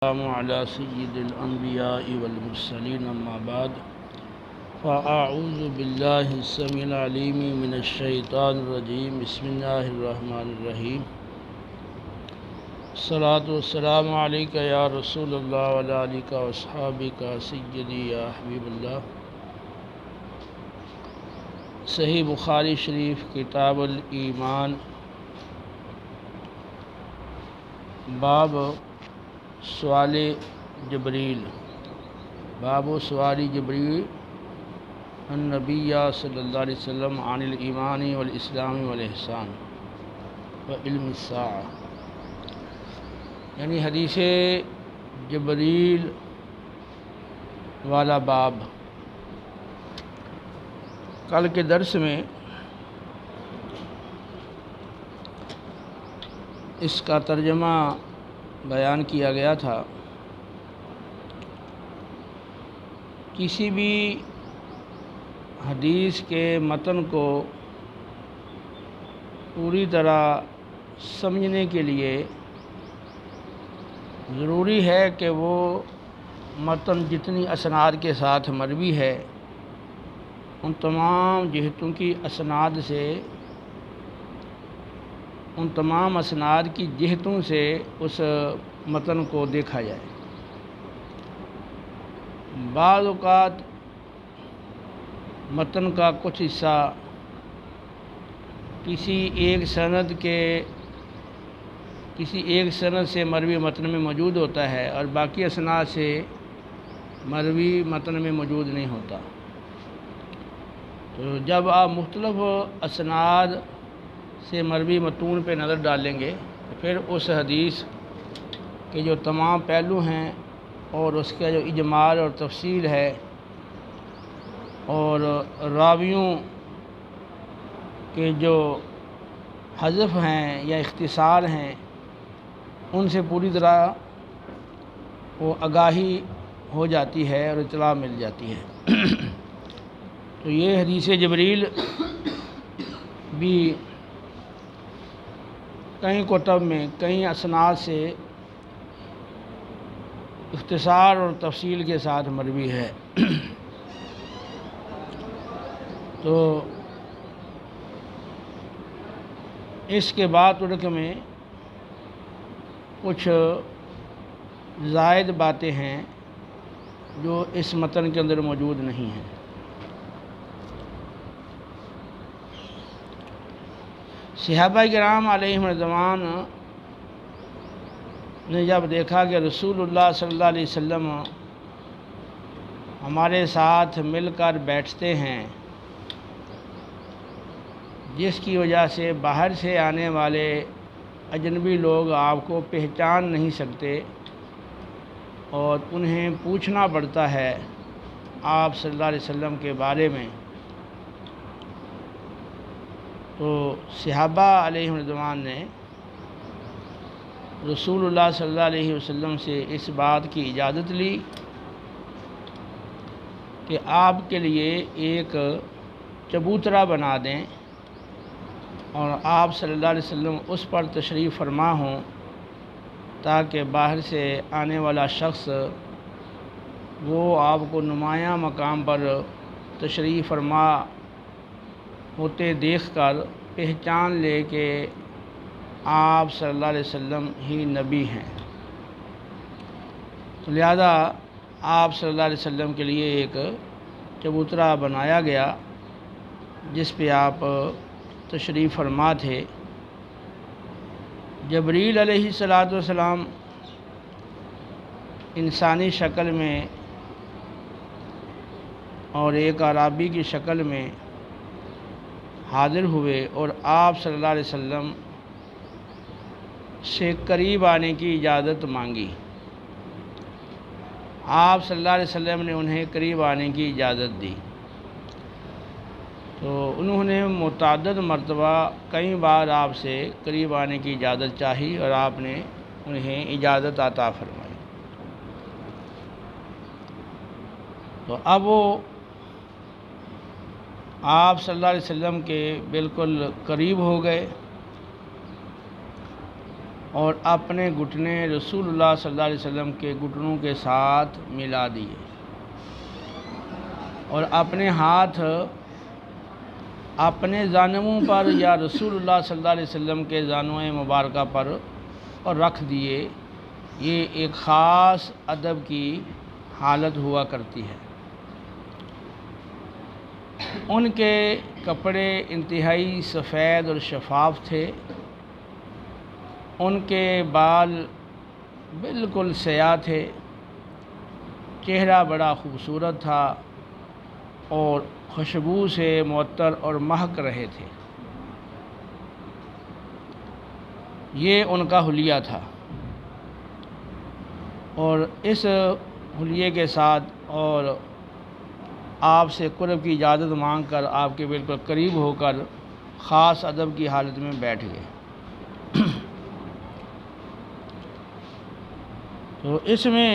السلام علی سید الانبیاء والمرسلین اما بعد فاعوذ باللہ السمیع العلیم من الشیطان الرجیم بسم اللہ الرحمن الرحیم الصلاۃ والسلام علیک یا رسول اللہ وعلی آلک واصحابک سیدی یا حبیب اللہ۔ صحیح بخاری شریف کتاب الایمان باب سوال جبریل، باب سوال جبریل النبی صلی اللہ علیہ وسلم عن الایمان والاسلام والاحسان وعلم الساعہ، یعنی حدیث جبریل والا باب۔ کل کے درس میں اس کا ترجمہ بیان کیا گیا تھا۔ کسی بھی حدیث کے متن کو پوری طرح سمجھنے کے لیے ضروری ہے کہ وہ متن جتنی اسناد کے ساتھ مروی ہے ان تمام جہتوں کی اسناد سے، ان تمام اسناد کی جہتوں سے اس متن کو دیکھا جائے۔ بعض اوقات متن کا کچھ حصہ کسی ایک سند سے مروی متن میں موجود ہوتا ہے اور باقی اسناد سے مروی متن میں موجود نہیں ہوتا۔ تو جب آپ مختلف اسناد سے مروی متون پہ نظر ڈالیں گے تو پھر اس حدیث کے جو تمام پہلو ہیں اور اس کا جو اجمال اور تفصیل ہے اور راویوں کے جو حذف ہیں یا اختصار ہیں ان سے پوری طرح وہ آگاہی ہو جاتی ہے اور اطلاع مل جاتی ہے۔ تو یہ حدیث جبریل بھی کئی کتب میں کئی اسناد سے اختصار اور تفصیل کے ساتھ مروی ہے۔ تو اس کے بعد ترک میں کچھ زائد باتیں ہیں جو اس متن کے اندر موجود نہیں ہیں۔ صحابہ کرام علیہم رضوان نے جب دیکھا کہ رسول اللہ صلی اللہ علیہ وسلم ہمارے ساتھ مل کر بیٹھتے ہیں، جس کی وجہ سے باہر سے آنے والے اجنبی لوگ آپ کو پہچان نہیں سکتے اور انہیں پوچھنا پڑتا ہے آپ صلی اللہ علیہ وسلم کے بارے میں، تو صحابہ علیہ رضوان نے رسول اللہ صلی اللہ علیہ وسلم سے اس بات کی اجازت لی کہ آپ کے لیے ایک چبوترا بنا دیں اور آپ صلی اللہ علیہ وسلم اس پر تشریف فرما ہوں تاکہ باہر سے آنے والا شخص وہ آپ کو نمایاں مقام پر تشریف فرما ہوتے دیکھ کر پہچان لے کہ آپ صلی اللہ علیہ وسلم ہی نبی ہیں۔ تو لہذا آپ صلی اللہ علیہ وسلم کے لیے ایک چبوترا بنایا گیا جس پہ آپ تشریف فرما تھے۔ جبریل علیہ السلام انسانی شکل میں اور ایک اعرابی کی شکل میں حاضر ہوئے اور آپ صلی اللہ علیہ وسلم سے قریب آنے کی اجازت مانگی۔ آپ صلی اللہ علیہ وسلم نے انہیں قریب آنے کی اجازت دی، تو انہوں نے متعدد مرتبہ کئی بار آپ سے قریب آنے کی اجازت چاہی اور آپ نے انہیں اجازت عطا فرمائی۔ تو اب وہ آپ صلی اللہ علیہ وسلم کے بالکل قریب ہو گئے اور اپنے گھٹنے رسول اللہ صلی اللہ علیہ وسلم کے گھٹنوں کے ساتھ ملا دیے اور اپنے ہاتھ اپنے جانبوں پر یا رسول اللہ صلی اللہ علیہ وسلم کے جانبوں مبارکہ پر اور رکھ دیے۔ یہ ایک خاص ادب کی حالت ہوا کرتی ہے۔ ان کے کپڑے انتہائی سفید اور شفاف تھے، ان کے بال بالکل سیاہ تھے، چہرہ بڑا خوبصورت تھا اور خوشبو سے معطر اور مہک رہے تھے۔ یہ ان کا حلیہ تھا، اور اس حلیے کے ساتھ اور آپ سے قرب کی اجازت مانگ کر آپ کے بالکل قریب ہو کر خاص ادب کی حالت میں بیٹھ گئے۔ تو اس میں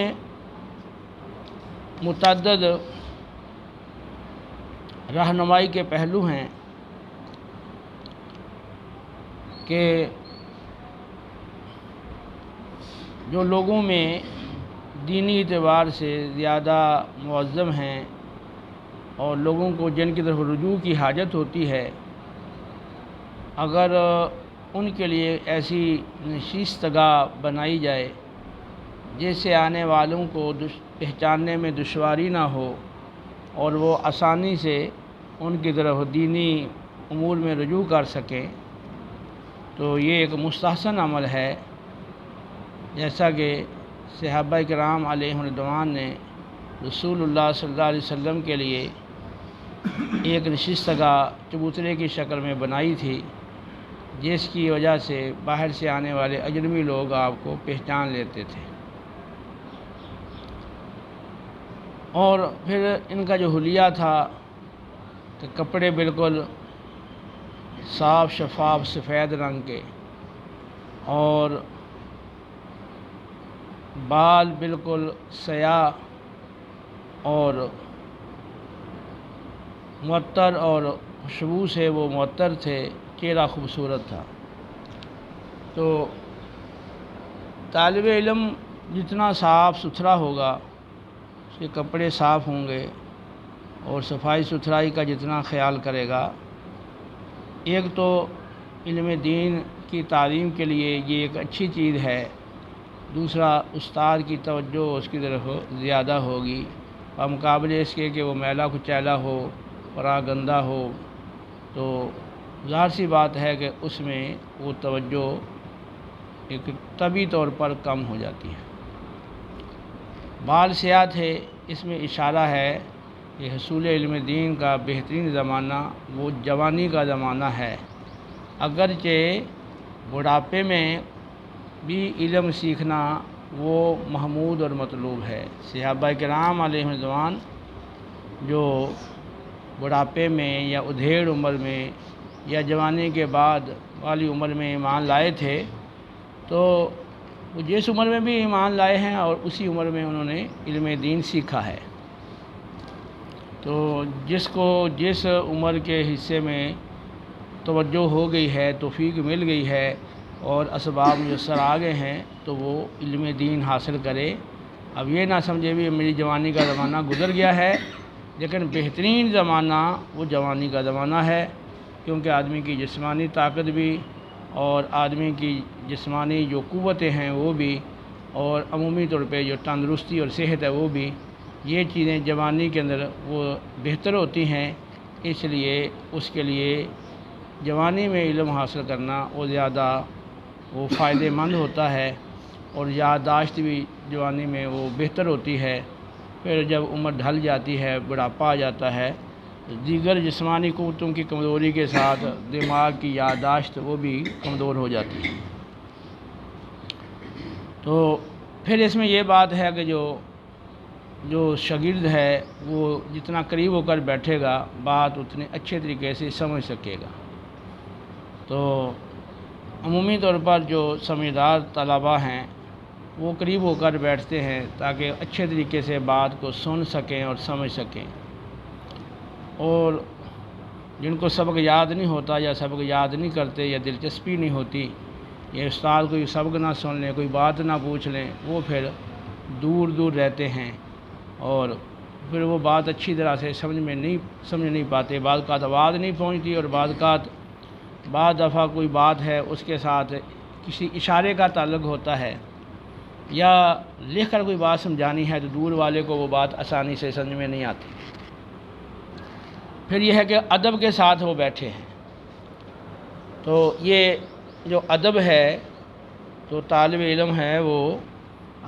متعدد رہنمائی کے پہلو ہیں کہ جو لوگوں میں دینی اعتبار سے زیادہ معظم ہیں اور لوگوں کو جن کی طرف رجوع کی حاجت ہوتی ہے، اگر ان کے لیے ایسی نشستگاہ بنائی جائے جس سے آنے والوں کو پہچاننے میں دشواری نہ ہو اور وہ آسانی سے ان کی طرف دینی امور میں رجوع کر سکیں، تو یہ ایک مستحسن عمل ہے، جیسا کہ صحابہ کرام علیہم رضوان نے رسول اللہ صلی اللہ علیہ وسلم کے لیے ایک نشستگاہ چبوترے کی شکل میں بنائی تھی، جس کی وجہ سے باہر سے آنے والے اجنبی لوگ آپ کو پہچان لیتے تھے۔ اور پھر ان کا جو حلیہ تھا کہ کپڑے بالکل صاف شفاف سفید رنگ کے اور بال بالکل سیاہ اور معطر اور خوشبو سے وہ معطر تھے، چہرہ خوبصورت تھا۔ تو طالب علم جتنا صاف ستھرا ہوگا، اس کے کپڑے صاف ہوں گے اور صفائی ستھرائی کا جتنا خیال کرے گا، ایک تو علم دین کی تعلیم کے لیے یہ ایک اچھی چیز ہے، دوسرا استاد کی توجہ اس کی طرف زیادہ ہوگی بمقابلے اس کے کہ وہ میلا کچیلا ہو اور گندہ ہو، تو ظاہر سی بات ہے کہ اس میں وہ توجہ ایک طبعی طور پر کم ہو جاتی ہے۔ بال سیاہ تھے، اس میں اشارہ ہے کہ حصول علم دین کا بہترین زمانہ وہ جوانی کا زمانہ ہے، اگرچہ بڑھاپے میں بھی علم سیکھنا وہ محمود اور مطلوب ہے۔ صحابہ کرام علیہ رضوان جو بڑھاپے میں یا ادھیڑ عمر میں یا جوانی کے بعد والی عمر میں ایمان لائے تھے، تو وہ جس عمر میں بھی ایمان لائے ہیں اور اسی عمر میں انہوں نے علم دین سیکھا ہے۔ تو جس عمر کے حصے میں توجہ ہو گئی ہے، توفیق مل گئی ہے اور اسباب میسر آ گئے ہیں، تو وہ علم دین حاصل کرے۔ اب یہ نہ سمجھے بھی میری جوانی کا زمانہ گزر گیا ہے، لیکن بہترین زمانہ وہ جوانی کا زمانہ ہے، کیونکہ آدمی کی جسمانی طاقت بھی اور آدمی کی جسمانی جو قوتیں ہیں وہ بھی، اور عمومی طور پہ جو تندرستی اور صحت ہے وہ بھی، یہ چیزیں جوانی کے اندر وہ بہتر ہوتی ہیں۔ اس لیے اس کے لیے جوانی میں علم حاصل کرنا وہ زیادہ وہ فائدہ مند ہوتا ہے، اور یادداشت بھی جوانی میں وہ بہتر ہوتی ہے۔ پھر جب عمر ڈھل جاتی ہے، بڑھاپا آ جاتا ہے، دیگر جسمانی قوتوں کی کمزوری کے ساتھ دماغ کی یادداشت وہ بھی کمزور ہو جاتی ہے۔ تو پھر اس میں یہ بات ہے کہ جو شاگرد ہے وہ جتنا قریب ہو کر بیٹھے گا، بات اتنے اچھے طریقے سے سمجھ سکے گا۔ تو عمومی طور پر جو سمجھدار طلباء ہیں وہ قریب ہو کر بیٹھتے ہیں تاکہ اچھے طریقے سے بات کو سن سکیں اور سمجھ سکیں، اور جن کو سبق یاد نہیں ہوتا یا سبق یاد نہیں کرتے یا دلچسپی نہیں ہوتی، یہ استاد کوئی سبق نہ سن لیں، کوئی بات نہ پوچھ لیں، وہ پھر دور دور رہتے ہیں اور پھر وہ بات اچھی طرح سے سمجھ نہیں پاتے، بعض اوقات آواز نہیں پہنچتی، اور بعض دفعہ کوئی بات ہے اس کے ساتھ کسی اشارے کا تعلق ہوتا ہے یا لکھ کر کوئی بات سمجھانی ہے تو دور والے کو وہ بات آسانی سے سمجھ میں نہیں آتی۔ پھر یہ ہے کہ ادب کے ساتھ وہ بیٹھے ہیں، تو یہ جو ادب ہے تو طالب علم ہے وہ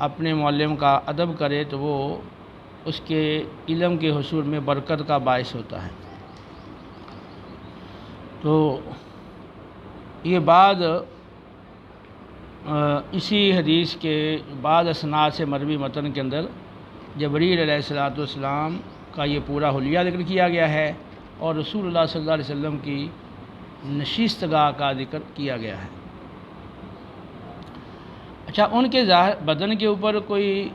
اپنے معلم کا ادب کرے تو وہ اس کے علم کے حصول میں برکت کا باعث ہوتا ہے۔ تو یہ بعض اسی حدیث کے بعض اسناد سے مروی متن کے اندر جبریل علیہ السلام کا یہ پورا حلیہ ذکر کیا گیا ہے اور رسول اللہ صلی اللہ علیہ وسلم کی نشستگاہ کا ذکر کیا گیا ہے۔ اچھا، ان کے بدن کے اوپر کوئی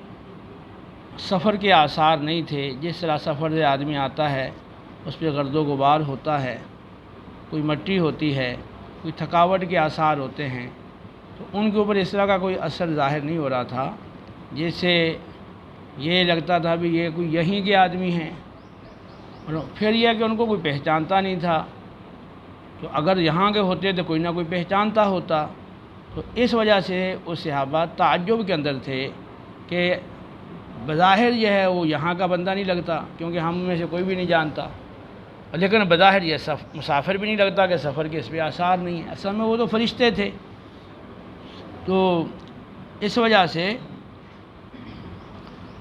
سفر کے آثار نہیں تھے، جس طرح سفر سے آدمی آتا ہے اس پہ گرد و غبار ہوتا ہے، کوئی مٹی ہوتی ہے، کوئی تھکاوٹ کے آثار ہوتے ہیں، تو ان کے اوپر اس طرح کا کوئی اثر ظاہر نہیں ہو رہا تھا جس سے یہ لگتا تھا بھی یہ کوئی یہیں کے آدمی ہیں، اور پھر یہ کہ ان کو کوئی پہچانتا نہیں تھا، تو اگر یہاں کے ہوتے تو کوئی نہ کوئی پہچانتا ہوتا، تو اس وجہ سے وہ صحابہ تعجب کے اندر تھے کہ بظاہر یہ ہے وہ یہاں کا بندہ نہیں لگتا کیونکہ ہم میں سے کوئی بھی نہیں جانتا، لیکن بظاہر یہ مسافر بھی نہیں لگتا کہ سفر کے اس پہ آثار نہیں ہیں، اصل میں وہ تو فرشتے تھے۔ تو اس وجہ سے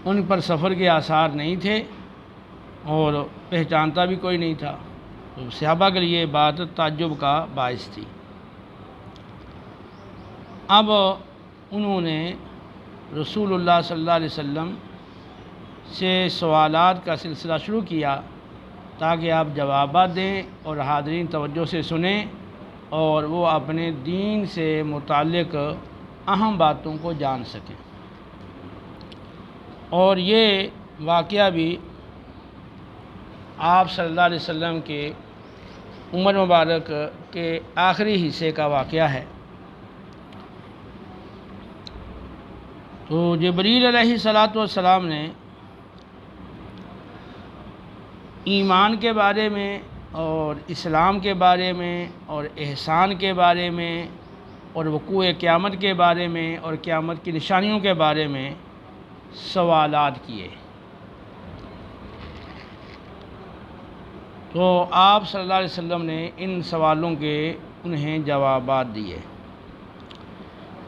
ان پر سفر کے آثار نہیں تھے اور پہچانتا بھی کوئی نہیں تھا، تو صحابہ کے لیے بات تعجب کا باعث تھی۔ اب انہوں نے رسول اللہ صلی اللہ علیہ وسلم سے سوالات کا سلسلہ شروع کیا تاکہ آپ جوابات دیں اور حاضرین توجہ سے سنیں اور وہ اپنے دین سے متعلق اہم باتوں کو جان سکیں۔ اور یہ واقعہ بھی آپ صلی اللہ علیہ وسلم کے عمر مبارک کے آخری حصے کا واقعہ ہے۔ تو جبریل علیہ السلام نے ایمان کے بارے میں اور اسلام کے بارے میں اور احسان کے بارے میں اور وقوع قیامت کے بارے میں اور قیامت کی نشانیوں کے بارے میں سوالات کیے، تو آپ صلی اللہ علیہ وسلم نے ان سوالوں کے انہیں جوابات دیے۔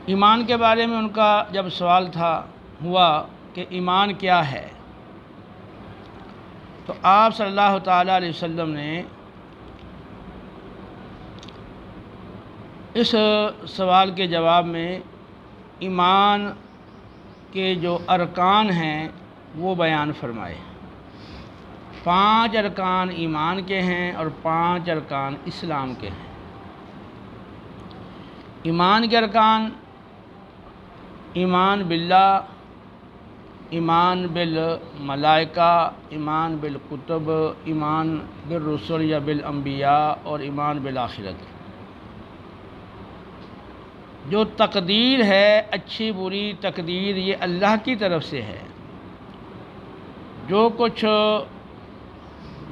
ایمان کے بارے میں ان کا جب سوال ہوا کہ ایمان کیا ہے، تو آپ صلی اللہ تعالیٰ علیہ وسلم نے اس سوال کے جواب میں ایمان کے جو ارکان ہیں وہ بیان فرمائے۔ 5 ارکان ایمان کے ہیں اور 5 ارکان اسلام کے ہیں۔ ایمان کے ارکان: ایمان باللہ، ایمان بالملائکہ، ایمان بالکتب، ایمان بالرسل یا بالانبیاء اور ایمان بالآخرت۔ جو تقدیر ہے، اچھی بری تقدیر، یہ اللہ کی طرف سے ہے۔ جو کچھ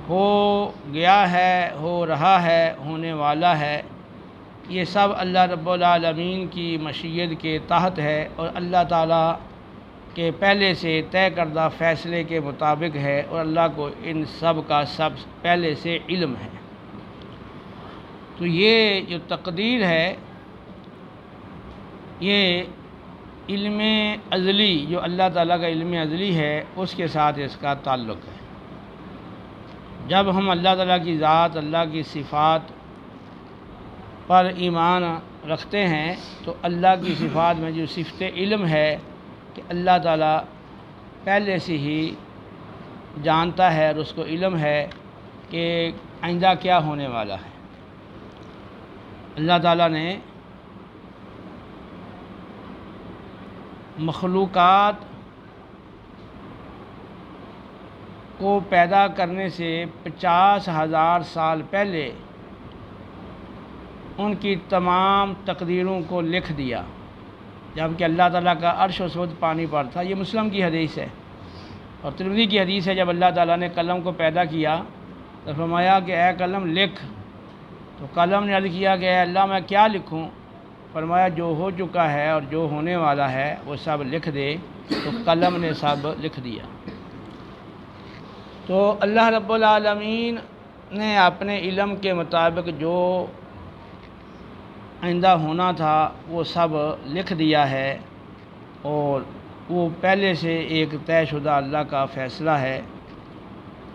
ہو گیا ہے، ہو رہا ہے، ہونے والا ہے، یہ سب اللہ رب العالمین کی مشیت کے تحت ہے اور اللہ تعالیٰ کے پہلے سے طے کردہ فیصلے کے مطابق ہے، اور اللہ کو ان سب کا سب پہلے سے علم ہے۔ تو یہ جو تقدیر ہے، یہ علم ازلی، جو اللہ تعالیٰ کا علم ازلی ہے، اس کے ساتھ اس کا تعلق ہے۔ جب ہم اللہ تعالیٰ کی ذات، اللہ کی صفات پر ایمان رکھتے ہیں تو اللہ کی صفات میں جو صفت علم ہے کہ اللہ تعالیٰ پہلے سے ہی جانتا ہے اور اس کو علم ہے کہ آئندہ کیا ہونے والا ہے۔ اللہ تعالیٰ نے مخلوقات کو پیدا کرنے سے 50,000 سال پہلے ان کی تمام تقدیروں کو لکھ دیا، جبکہ اللہ تعالیٰ کا عرش اس وقت پانی پر تھا۔ یہ مسلم کی حدیث ہے اور ترمذی کی حدیث ہے۔ جب اللہ تعالیٰ نے قلم کو پیدا کیا تو فرمایا کہ اے قلم لکھ، تو قلم نے عرض کیا کہ اے اللہ میں کیا لکھوں؟ فرمایا جو ہو چکا ہے اور جو ہونے والا ہے وہ سب لکھ دے، تو قلم نے سب لکھ دیا۔ تو اللہ رب العالمین نے اپنے علم کے مطابق جو آئندہ ہونا تھا وہ سب لکھ دیا ہے، اور وہ پہلے سے ایک طے شدہ اللہ کا فیصلہ ہے،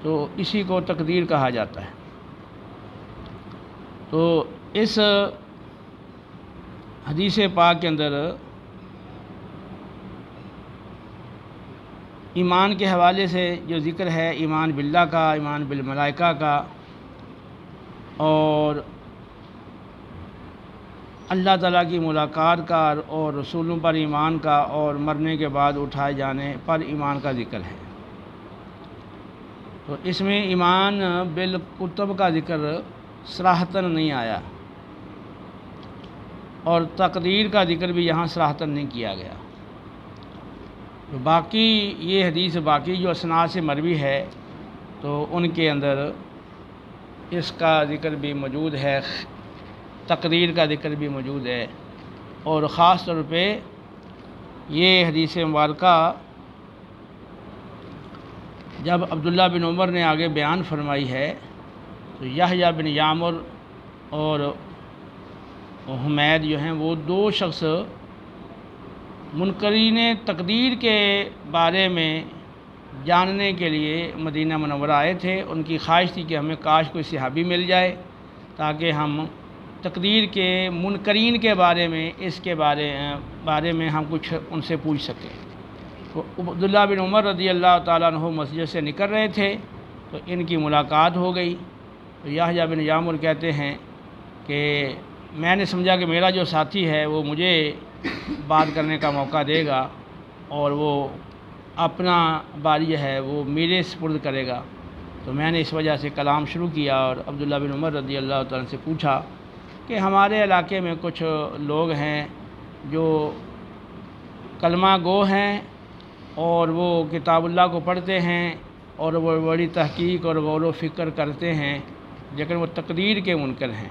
تو اسی کو تقدیر کہا جاتا ہے۔ تو اس حدیث پاک کے اندر ایمان کے حوالے سے جو ذکر ہے، ایمان باللہ کا، ایمان بالملائکہ کا، اور اللہ تعالیٰ کی ملاقات کا، اور رسولوں پر ایمان کا، اور مرنے کے بعد اٹھائے جانے پر ایمان کا ذکر ہے۔ تو اس میں ایمان بالکتب کا ذکر صراحتاً نہیں آیا، اور تقدیر کا ذکر بھی یہاں صراحتاً نہیں کیا گیا۔ تو باقی یہ حدیث باقی جو اسناد سے مروی ہے تو ان کے اندر اس کا ذکر بھی موجود ہے، تقدیر کا ذکر بھی موجود ہے، اور خاص طور پہ یہ حدیث مبارکہ جب عبداللہ بن عمر نے آگے بیان فرمائی ہے تو یحییٰ بن یعمر اور حمید جو ہیں وہ دو شخص منکرین تقدیر کے بارے میں جاننے کے لیے مدینہ منورہ آئے تھے۔ ان کی خواہش تھی کہ ہمیں کاش کوئی صحابی مل جائے تاکہ ہم تقدیر کے منکرین کے بارے میں اس کے بارے میں ہم کچھ ان سے پوچھ سکیں۔ تو عبداللہ بن عمر رضی اللہ تعالیٰ عنہ مسجد سے نکل رہے تھے تو ان کی ملاقات ہو گئی۔ تو یحییٰ بن یعمر کہتے ہیں کہ میں نے سمجھا کہ میرا جو ساتھی ہے وہ مجھے بات کرنے کا موقع دے گا، اور وہ اپنا باری ہے وہ میرے سپرد کرے گا۔ تو میں نے اس وجہ سے کلام شروع کیا اور عبداللہ بن عمر رضی اللہ تعالیٰ سے پوچھا کہ ہمارے علاقے میں کچھ لوگ ہیں جو کلمہ گو ہیں اور وہ کتاب اللہ کو پڑھتے ہیں اور وہ بڑی تحقیق اور غور و فکر کرتے ہیں، لیکن وہ تقدیر کے منکر ہیں،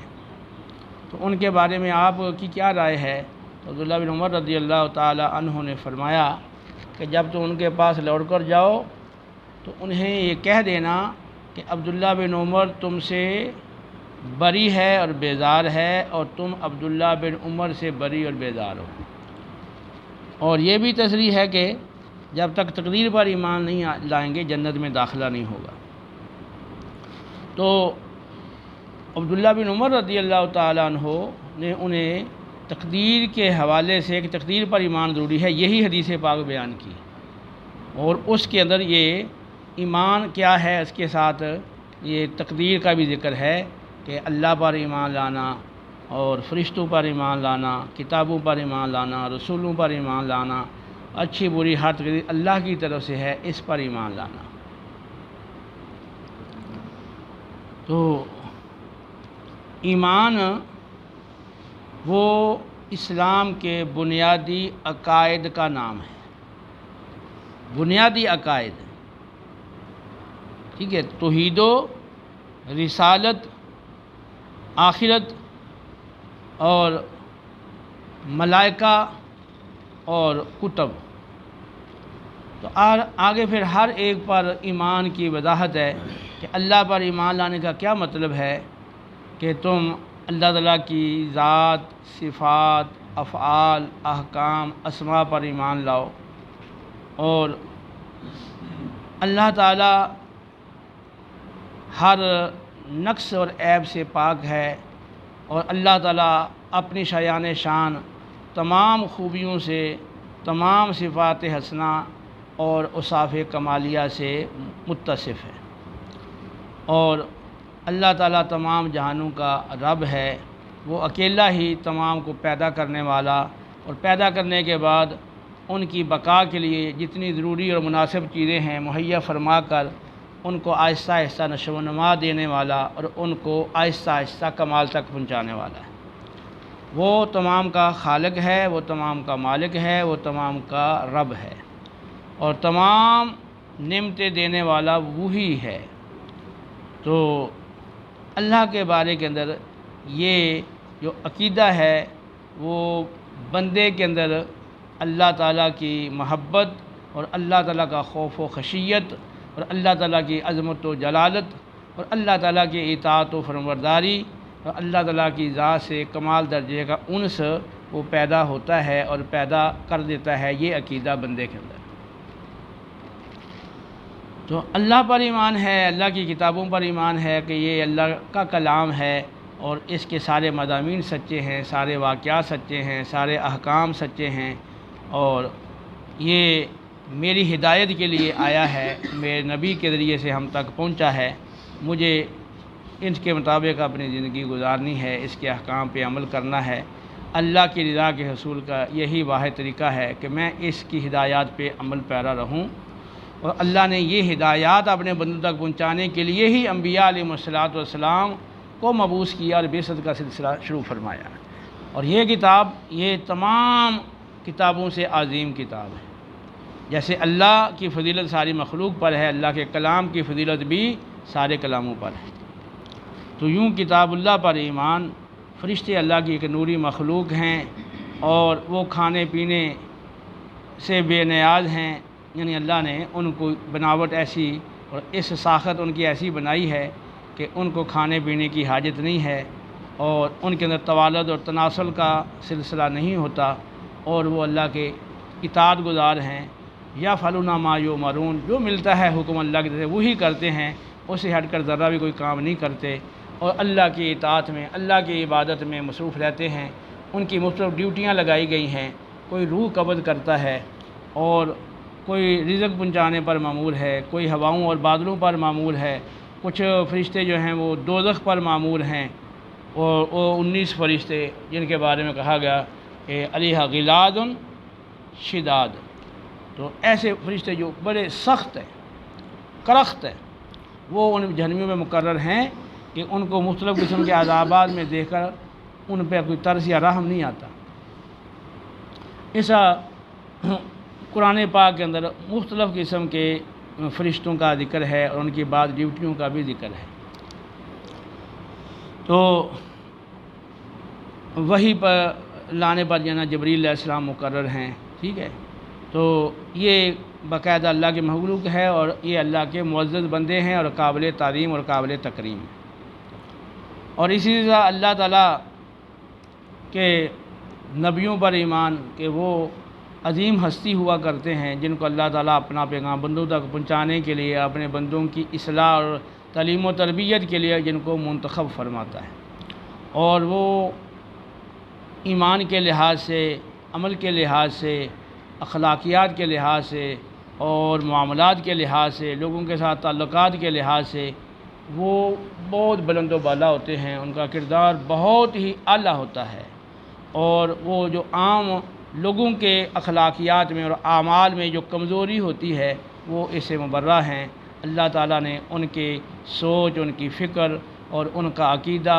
تو ان کے بارے میں آپ کی کیا رائے ہے؟ تو عبداللہ بن عمر رضی اللہ تعالی عنہ نے فرمایا کہ جب تم ان کے پاس لوٹ کر جاؤ تو انہیں یہ کہہ دینا کہ عبداللہ بن عمر تم سے بری ہے اور بیزار ہے، اور تم عبداللہ بن عمر سے بری اور بیزار ہو۔ اور یہ بھی تصریح ہے کہ جب تک تقدیر پر ایمان نہیں لائیں گے جنت میں داخلہ نہیں ہوگا۔ تو عبداللہ بن عمر رضی اللہ تعالیٰ عنہ نے انہیں تقدیر کے حوالے سے کہ تقدیر پر ایمان ضروری ہے یہی حدیث پاک بیان کی، اور اس کے اندر یہ ایمان کیا ہے اس کے ساتھ یہ تقدیر کا بھی ذکر ہے کہ اللہ پر ایمان لانا اور فرشتوں پر ایمان لانا، کتابوں پر ایمان لانا، رسولوں پر ایمان لانا، اچھی بری ہر تقدیر اللہ کی طرف سے ہے اس پر ایمان لانا۔ تو ایمان وہ اسلام کے بنیادی عقائد کا نام ہے، بنیادی عقائد، ٹھیک ہے، توحید و رسالت، آخرت اور ملائکہ اور کتب۔ تو آگے پھر ہر ایک پر ایمان کی وضاحت ہے کہ اللہ پر ایمان لانے کا کیا مطلب ہے کہ تم اللہ تعالیٰ کی ذات، صفات، افعال، احکام، اسماء پر ایمان لاؤ، اور اللہ تعالیٰ ہر نقص اور عیب سے پاک ہے، اور اللہ تعالیٰ اپنی شایان شان تمام خوبیوں سے، تمام صفات حسنہ اور اوصاف کمالیہ سے متصف ہے، اور اللہ تعالیٰ تمام جہانوں کا رب ہے، وہ اکیلا ہی تمام کو پیدا کرنے والا، اور پیدا کرنے کے بعد ان کی بقا کے لیے جتنی ضروری اور مناسب چیزیں ہیں مہیا فرما کر ان کو آہستہ آہستہ نشو و نما دینے والا اور ان کو آہستہ آہستہ کمال تک پہنچانے والا ہے۔ وہ تمام کا خالق ہے، وہ تمام کا مالک ہے، وہ تمام کا رب ہے، اور تمام نعمتیں دینے والا وہی ہے۔ تو اللہ کے بارے کے اندر یہ جو عقیدہ ہے وہ بندے کے اندر اللہ تعالیٰ کی محبت اور اللہ تعالیٰ کا خوف و خشیت اور اللہ تعالیٰ کی عظمت و جلالت اور اللہ تعالیٰ کی اطاعت و فرمانبرداری اور اللہ تعالیٰ کی ذات سے کمال درجے کا انس وہ پیدا ہوتا ہے اور پیدا کر دیتا ہے، یہ عقیدہ بندے کے اندر۔ تو اللہ پر ایمان ہے، اللہ کی کتابوں پر ایمان ہے کہ یہ اللہ کا کلام ہے اور اس کے سارے مضامین سچے ہیں، سارے واقعات سچے ہیں، سارے احکام سچے ہیں، اور یہ میری ہدایت کے لیے آیا ہے، میرے نبی کے ذریعے سے ہم تک پہنچا ہے، مجھے ان کے مطابق اپنی زندگی گزارنی ہے، اس کے احکام پہ عمل کرنا ہے۔ اللہ کی رضا کے حصول کا یہی واحد طریقہ ہے کہ میں اس کی ہدایات پہ عمل پیرا رہوں، اور اللہ نے یہ ہدایات اپنے بندوں تک پہنچانے کے لیے ہی انبیاء علیہ السلام کو مبعوث کیا اور بعثت کا سلسلہ شروع فرمایا، اور یہ کتاب یہ تمام کتابوں سے عظیم کتاب ہے۔ جیسے اللہ کی فضیلت ساری مخلوق پر ہے، اللہ کے کلام کی فضیلت بھی سارے کلاموں پر ہے۔ تو یوں کتاب اللہ پر ایمان، فرشتے اللہ کی ایک نوری مخلوق ہیں اور وہ کھانے پینے سے بے نیاز ہیں، یعنی اللہ نے ان کو بناوٹ ایسی اور اس ساخت ان کی ایسی بنائی ہے کہ ان کو کھانے پینے کی حاجت نہیں ہے، اور ان کے اندر توالد اور تناسل کا سلسلہ نہیں ہوتا، اور وہ اللہ کے اطاعت گزار ہیں۔ یا فلونا ما یؤمرون، جو ملتا ہے حکم اللہ کی طرف سے وہی کرتے ہیں، اسے ہٹ کر ذرا بھی کوئی کام نہیں کرتے، اور اللہ کی اطاعت میں اللہ کی عبادت میں مصروف رہتے ہیں۔ ان کی مختلف ڈیوٹیاں لگائی گئی ہیں، کوئی روح قبض کرتا ہے، اور کوئی رزق پہنچانے پر مامور ہے، کوئی ہواؤں اور بادلوں پر مامور ہے، کچھ فرشتے جو ہیں وہ دوزخ پر مامور ہیں، اور وہ 19 فرشتے جن کے بارے میں کہا گیا کہ علیہ غلاد شداد، تو ایسے فرشتے جو بڑے سخت ہیں، کرخت ہیں، وہ ان جہنمیوں میں مقرر ہیں کہ ان کو مختلف قسم کے عذابات میں دیکھ کر ان پہ کوئی ترس یا رحم نہیں آتا۔ ایسا قرآن پاک کے اندر مختلف قسم کے فرشتوں کا ذکر ہے اور ان کی بعض ڈیوٹیوں کا بھی ذکر ہے۔ تو وحی پر لانے پر جناب جبریل علیہ السلام مقرر ہیں، ٹھیک ہے۔ تو یہ باقاعدہ اللہ کے مخلوق ہے اور یہ اللہ کے معزز بندے ہیں اور قابل تعظیم اور قابل تکریم، اور اسی طرح اللہ تعالیٰ کے نبیوں پر ایمان کہ وہ عظیم ہستی ہوا کرتے ہیں جن کو اللہ تعالیٰ اپنا پیغام بندوں تک پہنچانے کے لیے اپنے بندوں کی اصلاح اور تعلیم و تربیت کے لیے جن کو منتخب فرماتا ہے، اور وہ ایمان کے لحاظ سے، عمل کے لحاظ سے، اخلاقیات کے لحاظ سے اور معاملات کے لحاظ سے، لوگوں کے ساتھ تعلقات کے لحاظ سے وہ بہت بلند و بالا ہوتے ہیں، ان کا کردار بہت ہی اعلیٰ ہوتا ہے، اور وہ جو عام لوگوں کے اخلاقیات میں اور اعمال میں جو کمزوری ہوتی ہے وہ اس سے مبرہ ہیں۔ اللہ تعالیٰ نے ان کے سوچ، ان کی فکر اور ان کا عقیدہ،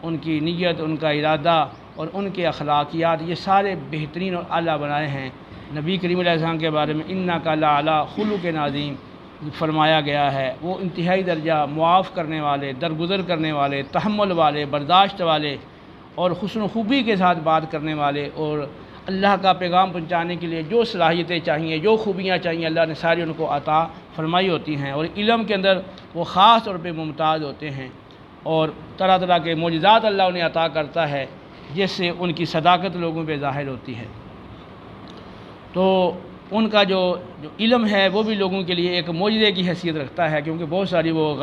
ان کی نیت، ان کا ارادہ اور ان کے اخلاقیات یہ سارے بہترین اور اعلیٰ بنائے ہیں۔ نبی کریم علیہ السلام کے بارے میں انک لعلی خلق عظیم فرمایا گیا ہے، وہ انتہائی درجہ معاف کرنے والے، درگزر کرنے والے، تحمل والے، برداشت والے اور حسن و خوبی کے ساتھ بات کرنے والے، اور اللہ کا پیغام پہنچانے کے لیے جو صلاحیتیں چاہیے، جو خوبیاں چاہیے، اللہ نے ساری ان کو عطا فرمائی ہوتی ہیں، اور علم کے اندر وہ خاص طور پہ ممتاز ہوتے ہیں، اور طرح طرح کے معجزات اللہ انہیں عطا کرتا ہے جس سے ان کی صداقت لوگوں پہ ظاہر ہوتی ہے۔ تو ان کا جو علم ہے وہ بھی لوگوں کے لیے ایک معجزے کی حیثیت رکھتا ہے، کیونکہ بہت ساری وہ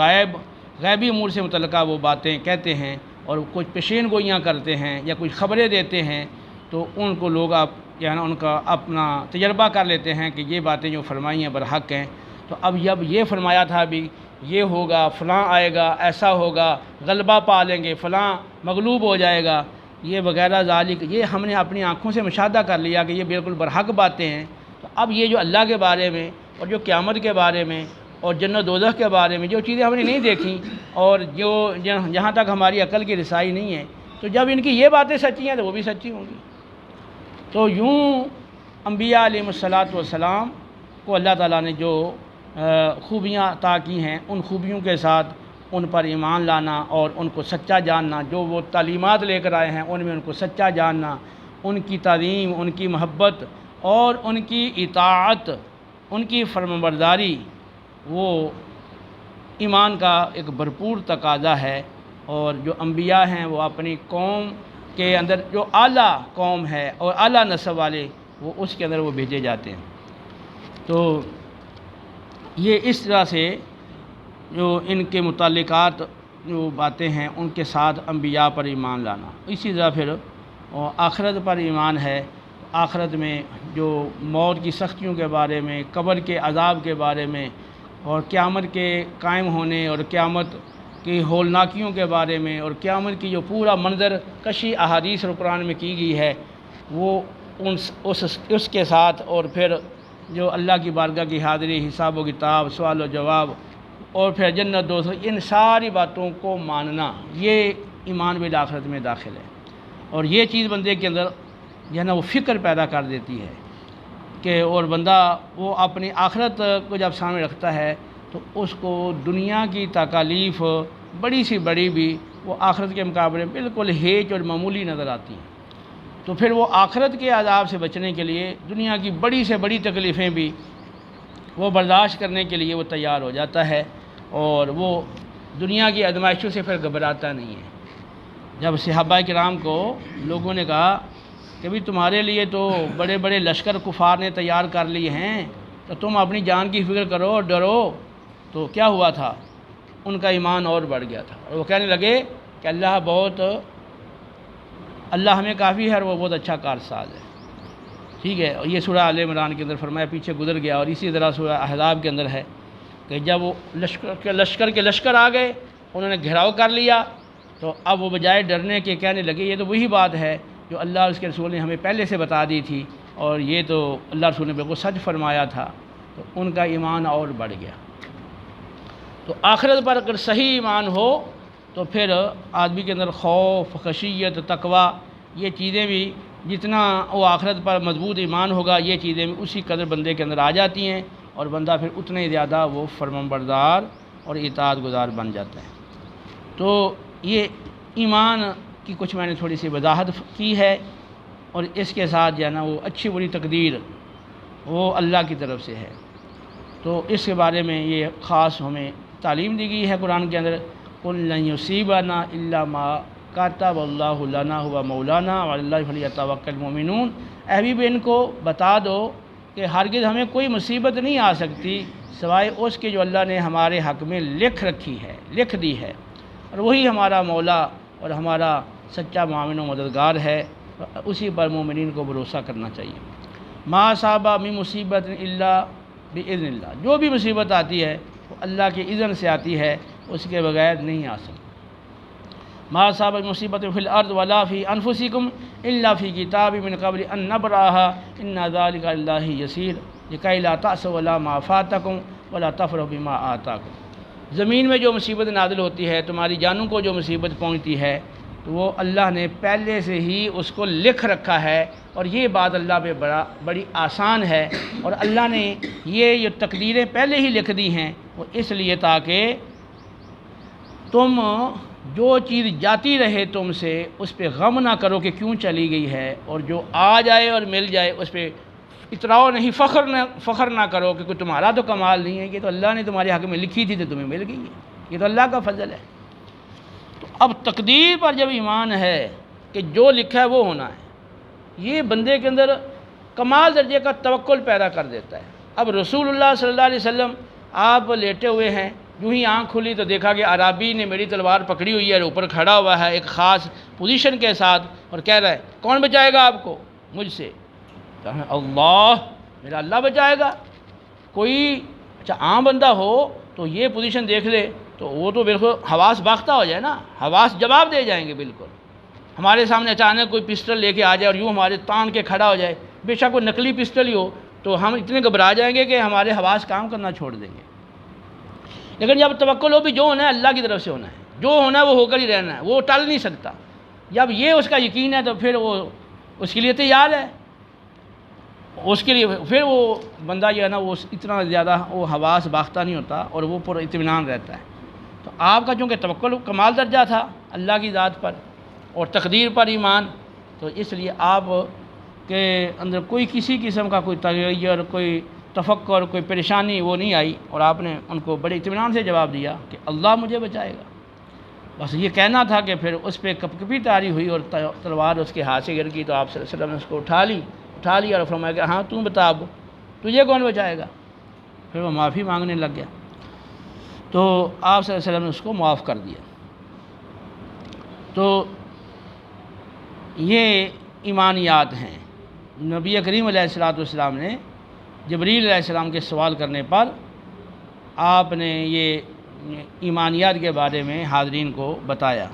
غیبی امور سے متعلقہ وہ باتیں کہتے ہیں اور کچھ پیشین گوئیاں کرتے ہیں یا کچھ خبریں دیتے ہیں، تو ان کو لوگ ان کا اپنا تجربہ کر لیتے ہیں کہ یہ باتیں جو فرمائی ہیں برحق ہیں، تو اب جب یہ فرمایا تھا بھی یہ ہوگا، فلاں آئے گا، ایسا ہوگا، غلبہ پا لیں گے، فلاں مغلوب ہو جائے گا، یہ وغیرہ ذالک، یہ ہم نے اپنی آنکھوں سے مشاہدہ کر لیا کہ یہ بالکل برحق باتیں ہیں۔ تو اب یہ جو اللہ کے بارے میں اور جو قیامت کے بارے میں اور جنت دوزخ کے بارے میں جو چیزیں ہم نے نہیں دیکھیں اور جو جہاں تک ہماری عقل کی رسائی نہیں ہے، تو جب ان کی یہ باتیں سچی ہیں تو وہ بھی سچی ہوں گی۔ تو یوں انبیاء علیہ الصلاۃ والسلام کو اللہ تعالیٰ نے جو خوبیاں عطا کی ہیں، ان خوبیوں کے ساتھ ان پر ایمان لانا اور ان کو سچا جاننا، جو وہ تعلیمات لے کر آئے ہیں ان میں ان کو سچا جاننا، ان کی تعظیم، ان کی محبت اور ان کی اطاعت، ان کی فرمانبرداری، وہ ایمان کا ایک بھرپور تقاضا ہے۔ اور جو انبیاء ہیں وہ اپنی قوم کے اندر جو اعلیٰ قوم ہے اور اعلیٰ نسب والے، وہ اس کے اندر وہ بھیجے جاتے ہیں۔ تو یہ اس طرح سے جو ان کے متعلقات جو باتیں ہیں ان کے ساتھ انبیاء پر ایمان لانا۔ اسی طرح پھر آخرت پر ایمان ہے، آخرت میں جو موت کی سختیوں کے بارے میں، قبر کے عذاب کے بارے میں اور قیامت کے قائم ہونے اور قیامت کی ہولناکیوں کے بارے میں اور قیامت کی جو پورا منظر کشی احادیث اور قرآن میں کی گئی ہے، وہ اس کے ساتھ، اور پھر جو اللہ کی بارگاہ کی حاضری، حساب و کتاب، سوال و جواب، اور پھر جنت دوزخ، ان ساری باتوں کو ماننا، یہ ایمان بالآخرت میں داخل ہے۔ اور یہ چیز بندے کے اندر جو ہے نا وہ فکر پیدا کر دیتی ہے کہ اور بندہ وہ اپنی آخرت کو جب سامنے رکھتا ہے تو اس کو دنیا کی تکالیف بڑی سی بڑی بھی وہ آخرت کے مقابلے میں بالکل ہیچ اور معمولی نظر آتی ہیں۔ تو پھر وہ آخرت کے عذاب سے بچنے کے لیے دنیا کی بڑی سے بڑی تکلیفیں بھی وہ برداشت کرنے کے لیے وہ تیار ہو جاتا ہے، اور وہ دنیا کی آزمائشوں سے پھر گھبراتا نہیں ہے۔ جب صحابہ کرام کو لوگوں نے کہا کہ بھی تمہارے لیے تو بڑے بڑے لشکر کفار نے تیار کر لیے ہیں، تو تم اپنی جان کی فکر کرو اور ڈرو، تو کیا ہوا تھا؟ ان کا ایمان اور بڑھ گیا تھا، اور وہ کہنے لگے کہ اللہ ہمیں کافی ہے اور وہ بہت اچھا کارساز ہے۔ ٹھیک ہے، اور یہ سورہ آل عمران کے اندر فرمایا، پیچھے گزر گیا، اور اسی طرح سورہ احزاب کے اندر ہے کہ جب وہ لشکر آ گئے، انہوں نے گھیراؤ کر لیا، تو اب وہ بجائے ڈرنے کے کہنے لگے یہ تو وہی بات ہے جو اللہ اور اس کے رسول نے ہمیں پہلے سے بتا دی تھی، اور یہ تو اللہ رسول نے بالکل سچ فرمایا تھا۔ تو ان کا ایمان اور بڑھ گیا۔ تو آخرت پر اگر صحیح ایمان ہو تو پھر آدمی کے اندر خوف، خشیت، تقوی، یہ چیزیں بھی جتنا وہ آخرت پر مضبوط ایمان ہوگا، یہ چیزیں بھی اسی قدر بندے کے اندر آ جاتی ہیں، اور بندہ پھر اتنے زیادہ وہ فرمانبردار اور اطاعت گزار بن جاتا ہے۔ تو یہ ایمان کی کچھ میں نے تھوڑی سی وضاحت کی ہے، اور اس کے ساتھ جو ہے نا وہ اچھی بری تقدیر وہ اللہ کی طرف سے ہے۔ تو اس کے بارے میں یہ خاص ہمیں تعلیم دی گئی ہے قرآن کے اندر، قُل لَن يُصِيبَنَا إِلَّا مَا كَتَبَ اللَّهُ لَنَا هُوَ مَوْلَانَا وَعَلَى اللَّهِ فَلْيَتَوَكَّلِ الْمُؤْمِنُونَ۔ اے حبیب ان کو بتا دو کہ ہرگز ہمیں کوئی مصیبت نہیں آ سکتی سوائے اس کے جو اللہ نے ہمارے حق میں لکھ رکھی ہے، لکھ دی ہے، اور وہی ہمارا مولا اور ہمارا سچا معاون و مددگار ہے، اسی پر مومنین کو بھروسہ کرنا چاہیے۔ ما اصاب من مصیبت الا باذن اللہ، جو بھی مصیبت آتی ہے وہ اللہ کے اذن سے آتی ہے، اس کے بغیر نہیں آ سکتی۔ ما اصاب من مصیبت فی الارض ولا فی انفسکم الا فی کتاب من قبل ان نبرأها ان ذلک علی اللہ یسیر لکی لا تأسوا علی ما فاتکم ولا تفرحوا بما آتاکم۔ زمین میں جو مصیبت نازل ہوتی ہے، تمہاری جانوں کو جو مصیبت پہنچتی ہے، تو وہ اللہ نے پہلے سے ہی اس کو لکھ رکھا ہے، اور یہ بات اللہ پہ بڑی آسان ہے، اور اللہ نے یہ تقدیریں پہلے ہی لکھ دی ہیں، وہ اس لیے تاکہ تم جو چیز جاتی رہے تم سے اس پہ غم نہ کرو کہ کیوں چلی گئی ہے، اور جو آ جائے اور مل جائے اس پہ اتراؤ نہیں، فخر نہ کرو کہ کوئی تمہارا تو کمال نہیں ہے، یہ تو اللہ نے تمہارے حق میں لکھی تھی تو تمہیں مل گئی ہے، یہ تو اللہ کا فضل ہے۔ تو اب تقدیر پر جب ایمان ہے کہ جو لکھا ہے وہ ہونا ہے، یہ بندے کے اندر کمال درجے کا توکل پیدا کر دیتا ہے۔ اب رسول اللہ صلی اللہ علیہ وسلم آپ لیٹے ہوئے ہیں، یوں ہی آنکھ کھلی تو دیکھا کہ عرابی نے میری تلوار پکڑی ہوئی ہے اور اوپر کھڑا ہوا ہے ایک خاص پوزیشن کے ساتھ، اور کہہ رہا ہے کون بچائے گا آپ کو مجھ سے؟ اللہ، میرا اللہ بچائے گا۔ کوئی اچھا عام بندہ ہو تو یہ پوزیشن دیکھ لے تو وہ تو بالکل حواس باختہ ہو جائے نا، حواس جواب دے جائیں گے بالکل۔ ہمارے سامنے اچانک کوئی پسٹل لے کے آ جائے اور یوں ہمارے تان کے کھڑا ہو جائے، بے شک وہ نقلی پسٹل ہی ہو، تو ہم اتنے گھبرا جائیں گے کہ ہمارے حواس کام کرنا چھوڑ دیں گے۔ لیکن جب توکل ہو بھی جو ہونا ہے اللہ کی طرف سے ہونا ہے، جو ہونا ہے وہ ہو کر ہی رہنا ہے، وہ ٹل نہیں سکتا۔ جب یہ اس کا یقین ہے تو پھر وہ اس کے لیے تیار ہے، اس کے لیے پھر وہ بندہ جو ہے نا وہ اتنا زیادہ وہ حواس باختہ نہیں ہوتا اور وہ پر اطمینان رہتا ہے۔ تو آپ کا چونکہ توکل کمال درجہ تھا اللہ کی ذات پر اور تقدیر پر ایمان، تو اس لیے آپ کے اندر کوئی کسی قسم کا کوئی تغیر، کوئی تفکر، کوئی پریشانی وہ نہیں آئی، اور آپ نے ان کو بڑے اطمینان سے جواب دیا کہ اللہ مجھے بچائے گا۔ بس یہ کہنا تھا کہ پھر اس پہ کپ کپی طاری ہوئی اور تلوار اس کے ہاتھ سے گر گئی، تو آپ صلی اللہ علیہ وسلم نے اس کو اٹھا لی اور فرمایا کہ ہاں تم بتا اب تجھے کون بچائے گا؟ پھر وہ معافی مانگنے لگ گیا، تو آپ صلی اللہ علیہ وسلم نے اس کو معاف کر دیا۔ تو یہ ایمانیات ہیں۔ نبی کریم علیہ السلام نے جبریل علیہ السلام کے سوال کرنے پر آپ نے یہ ایمانیات کے بارے میں حاضرین کو بتایا۔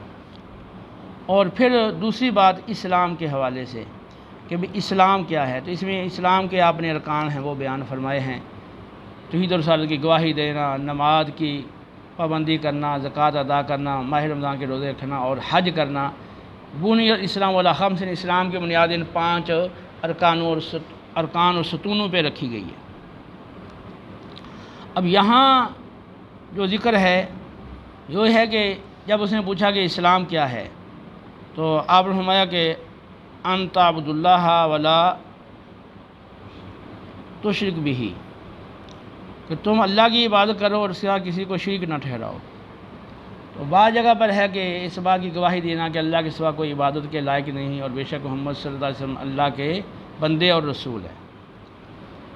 اور پھر دوسری بات اسلام کے حوالے سے کہ بھی اسلام کیا ہے، تو اس میں اسلام کے آپ نے ارکان ہیں وہ بیان فرمائے ہیں۔ توحید و رسالت کی گواہی دینا، نماز کی پابندی کرنا، زکوٰۃ ادا کرنا، ماہ رمضان کے روزے رکھنا اور حج کرنا۔ بنی الاسلام علی خمس، اسلام کی بنیاد ان 5 ارکان اور ستونوں پہ رکھی گئی ہے۔ اب یہاں جو ذکر ہے یہ ہے کہ جب اس نے پوچھا کہ اسلام کیا ہے، تو آپ نے فرمایا کہ ان تعبد اللہ ولا تشرک بہ، کہ تم اللہ کی عبادت کرو اور اس کے ساتھ کسی کو شریک نہ ٹھہراؤ۔ تو بعض جگہ پر ہے کہ اس بات کی گواہی دینا کہ اللہ کے سوا کوئی عبادت کے لائق نہیں اور بے شک محمد صلی اللہ علیہ وسلم اللہ کے بندے اور رسول ہیں۔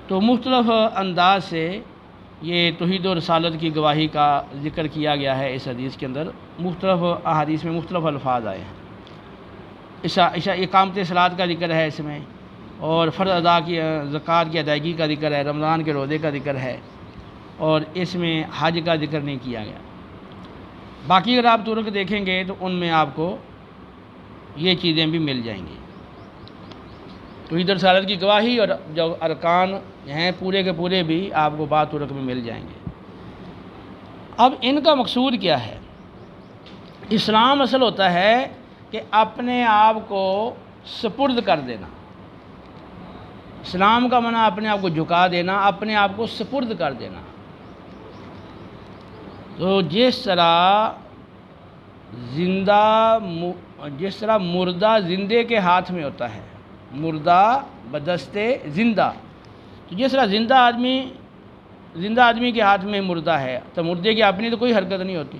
تو مختلف انداز سے یہ توحید و رسالت کی گواہی کا ذکر کیا گیا ہے اس حدیث کے اندر، مختلف احادیث میں مختلف الفاظ آئے ہیں۔ اقامت صلاۃ کا ذکر ہے اس میں، اور فرض ادا کی زکوٰۃ کی ادائیگی کا ذکر ہے، رمضان کے روزے کا ذکر ہے، اور اس میں حج کا ذکر نہیں کیا گیا۔ باقی اگر آپ طرق دیکھیں گے تو ان میں آپ کو یہ چیزیں بھی مل جائیں گی۔ توحید و رسالت کی گواہی اور جو ارکان ہیں پورے کے پورے بھی آپ کو بعض طرق میں مل جائیں گے۔ اب ان کا مقصود کیا ہے؟ اسلام اصل ہوتا ہے کہ اپنے آپ کو سپرد کر دینا۔ اسلام کا معنی اپنے آپ کو جھکا دینا، اپنے آپ کو سپرد کر دینا۔ تو جس طرح مردہ زندے کے ہاتھ میں ہوتا ہے، مردہ بدستے زندہ، تو جس طرح زندہ آدمی کے ہاتھ میں مردہ ہے، تو مردے کی اپنی تو کوئی حرکت نہیں ہوتی،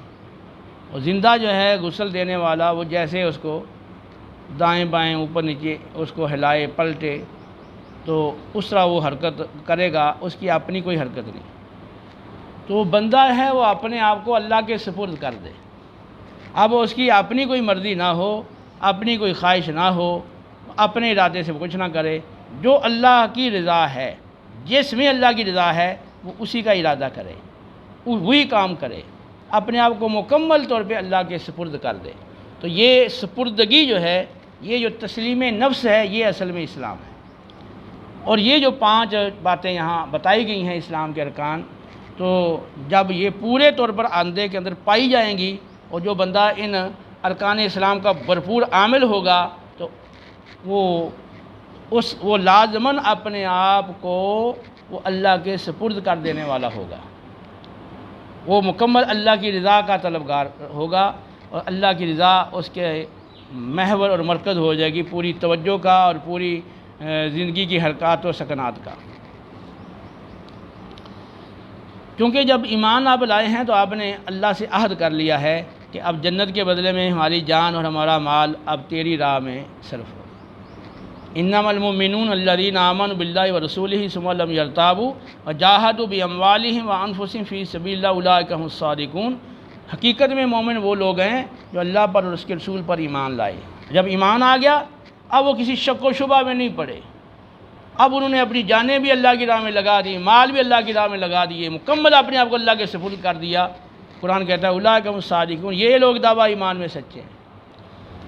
اور زندہ جو ہے غسل دینے والا وہ جیسے اس کو دائیں بائیں اوپر نیچے اس کو ہلائے پلٹے تو اس طرح وہ حرکت کرے گا، اس کی اپنی کوئی حرکت نہیں۔ تو بندہ ہے وہ اپنے آپ کو اللہ کے سپرد کر دے، اب اس کی اپنی کوئی مرضی نہ ہو، اپنی کوئی خواہش نہ ہو، اپنے ارادے سے کچھ نہ کرے، جو اللہ کی رضا ہے، جس میں اللہ کی رضا ہے وہ اسی کا ارادہ کرے، وہی کام کرے، اپنے آپ کو مکمل طور پہ اللہ کے سپرد کر دے۔ تو یہ سپردگی جو ہے، یہ جو تسلیم نفس ہے، یہ اصل میں اسلام ہے۔ اور یہ جو 5 باتیں یہاں بتائی گئی ہیں اسلام کے ارکان، تو جب یہ پورے طور پر بندے کے اندر پائی جائیں گی اور جو بندہ ان ارکان اسلام کا بھرپور عامل ہوگا تو وہ لازماً اپنے آپ کو وہ اللہ کے سپرد کر دینے والا ہوگا، وہ مکمل اللہ کی رضا کا طلبگار ہوگا، اور اللہ کی رضا اس کے محور اور مرکز ہو جائے گی پوری توجہ کا اور پوری زندگی کی حرکات و سکنات کا۔ کیونکہ جب ایمان آپ لائے ہیں تو آپ نے اللہ سے عہد کر لیا ہے کہ اب جنت کے بدلے میں ہماری جان اور ہمارا مال اب تیری راہ میں صرف ہو۔ انما المؤمنون الذین آمنوا باللہ ورسولہ ثم لم یرتابوا وجاہدوا باموالہم وانفسہم فی سبیل اللہ اولئک هم الصادقون۔ حقیقت میں مومن وہ لوگ ہیں جو اللہ پر اور اس کے رسول پر ایمان لائے، جب ایمان آ گیا اب وہ کسی شک و شبہ میں نہیں پڑے، اب انہوں نے اپنی جانیں بھی اللہ کی راہ میں لگا دی، مال بھی اللہ کی راہ میں لگا دیے، مکمل اپنے آپ کو اللہ کے سپرد کر دیا۔ قرآن کہتا ہے اولئک هم الصادقون، یہ لوگ دعویٰ ایمان میں سچے ہیں۔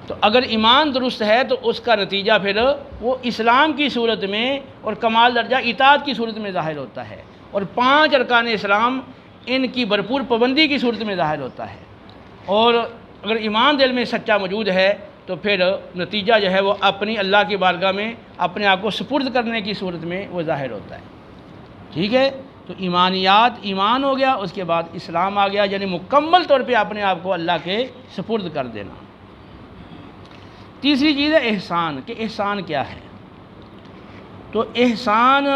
تو اگر ایمان درست ہے تو اس کا نتیجہ پھر وہ اسلام کی صورت میں اور کمال درجہ اطاعت کی صورت میں ظاہر ہوتا ہے، اور 5 ارکان اسلام ان کی بھرپور پابندی کی صورت میں ظاہر ہوتا ہے۔ اور اگر ایمان دل میں سچا موجود ہے تو پھر نتیجہ جو ہے وہ اپنی اللہ کی بارگاہ میں اپنے آپ کو سپرد کرنے کی صورت میں وہ ظاہر ہوتا ہے۔ ٹھیک ہے، تو ایمانیات، ایمان ہو گیا، اس کے بعد اسلام آ گیا، یعنی مکمل طور پہ اپنے آپ کو اللہ کے سپرد کر دینا۔ تیسری چیز ہے احسان، کہ احسان کیا ہے؟ تو احسان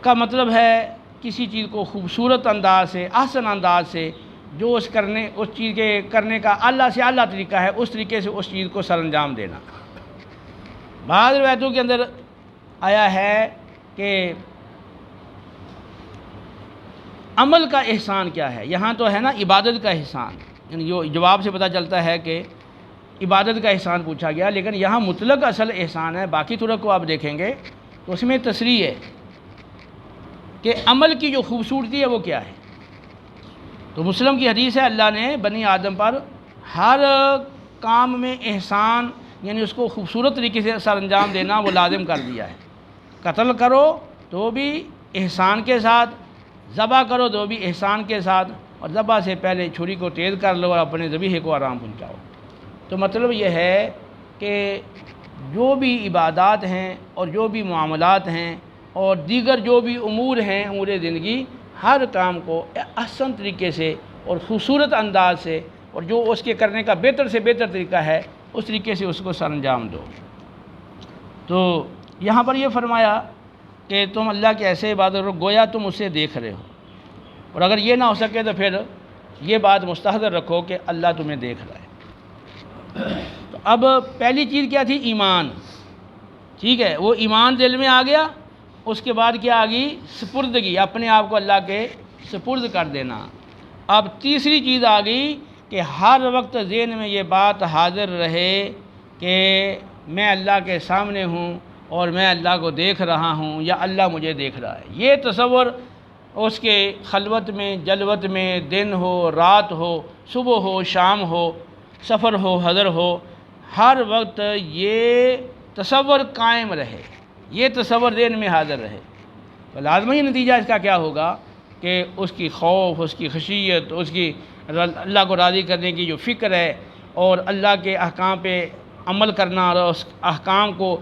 کا مطلب ہے کسی چیز کو خوبصورت انداز سے، احسن انداز سے، جو اس چیز کے کرنے کا اعلیٰ سے اعلیٰ طریقہ ہے، اس طریقے سے اس چیز کو سر انجام دینا۔ بعض روایتوں کے اندر آیا ہے کہ عمل کا احسان کیا ہے؟ یہاں تو ہے نا عبادت کا احسان، یعنی جو جواب سے پتہ چلتا ہے کہ عبادت کا احسان پوچھا گیا، لیکن یہاں مطلق اصل احسان ہے۔ باقی طرق کو آپ دیکھیں گے تو اس میں تصریح ہے کہ عمل کی جو خوبصورتی ہے وہ کیا ہے۔ تو مسلم کی حدیث ہے، اللہ نے بنی آدم پر ہر کام میں احسان، یعنی اس کو خوبصورت طریقے سے سر انجام دینا وہ لازم کر دیا ہے۔ قتل کرو تو بھی احسان کے ساتھ، ذبح کرو تو بھی احسان کے ساتھ، اور ذبح سے پہلے چھری کو تیز کر لو اور اپنے ذبیحے کو آرام پہنچاؤ۔ تو مطلب یہ ہے کہ جو بھی عبادات ہیں اور جو بھی معاملات ہیں اور دیگر جو بھی امور ہیں، امور زندگی، ہر کام کو احسن طریقے سے اور خوبصورت انداز سے، اور جو اس کے کرنے کا بہتر سے بہتر طریقہ ہے، اس طریقے سے اس کو سر انجام دو۔ تو یہاں پر یہ فرمایا کہ تم اللہ کے ایسے عبادت کرو گویا تم اسے دیکھ رہے ہو، اور اگر یہ نہ ہو سکے تو پھر یہ بات مستحضر رکھو کہ اللہ تمہیں دیکھ رہا ہے۔ تو اب پہلی چیز کیا تھی؟ ایمان۔ ٹھیک ہے، وہ ایمان دل میں آ گیا، اس کے بعد کیا آ گئی؟ سپردگی، اپنے آپ کو اللہ کے سپرد کر دینا۔ اب تیسری چیز آ گئی کہ ہر وقت ذہن میں یہ بات حاضر رہے کہ میں اللہ کے سامنے ہوں اور میں اللہ کو دیکھ رہا ہوں، یا اللہ مجھے دیکھ رہا ہے۔ یہ تصور اس کے خلوت میں، جلوت میں، دن ہو، رات ہو، صبح ہو، شام ہو، سفر ہو، حضر ہو، ہر وقت یہ تصور قائم رہے، یہ تصور ذہن میں حاضر رہے۔ تو لازمی نتیجہ اس کا کیا ہوگا کہ اس کی خوف، اس کی خشیت، اس کی اللہ کو راضی کرنے کی جو فکر ہے، اور اللہ کے احکام پہ عمل کرنا، اور اس احکام کو،